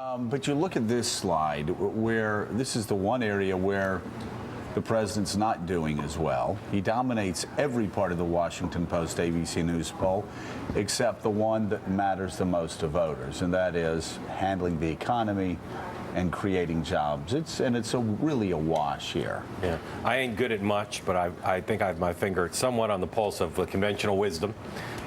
But you look at this slide where this is the one area where the president's not doing as well. He dominates every part of the Washington Post ABC News poll except the one that matters the most to voters, and that is handling the economy and creating jobs. It's really a wash here. Yeah, I ain't good at much, but I think I have my finger somewhat on the pulse of the conventional wisdom.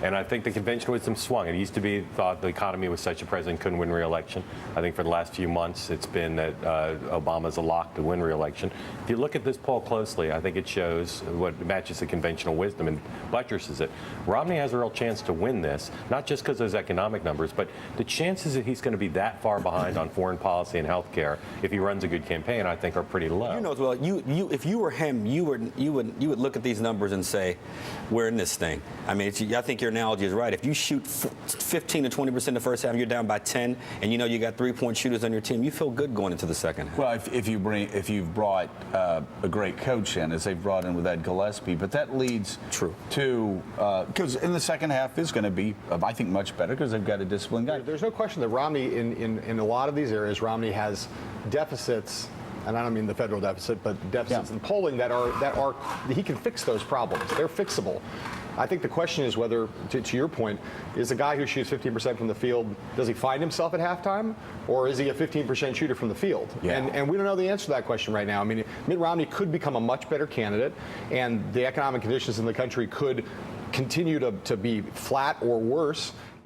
And I think the conventional wisdom swung. It used to be thought the economy was such a president couldn't win re-election. I think for the last few months it's been that Obama's a lock to win re-election. If you look at this poll closely, I think it shows what matches the conventional wisdom and buttresses it. Romney has a real chance to win this, not just because of those economic numbers, but the chances that he's going to be that far behind on foreign policy and health care if he runs a good campaign, I think, are pretty low. You know as well. If you were him, you would look at these numbers and say, "We're in this thing." I mean, I think your analogy is right. If you shoot 15 to 20% the first half, you're down by 10, and you know you got 3-point shooters on your team, you feel good going into the second half. Well, if you've brought a great coach in, as they've brought in with Ed Gillespie, but that leads to because in the second half is going to be, I think, much better because they've got a disciplined guy. There's no question that Romney, in a lot of these areas, Romney has deficits. And I don't mean the federal deficit, but deficits in polling that are he can fix those problems. They're fixable. I think the question is whether, to your point, is a guy who shoots 15% from the field, does he find himself at halftime, or is he a 15% shooter from the field? Yeah. And we don't know the answer to that question right now. I mean, Mitt Romney could become a much better candidate, and the economic conditions in the country could continue to be flat or worse.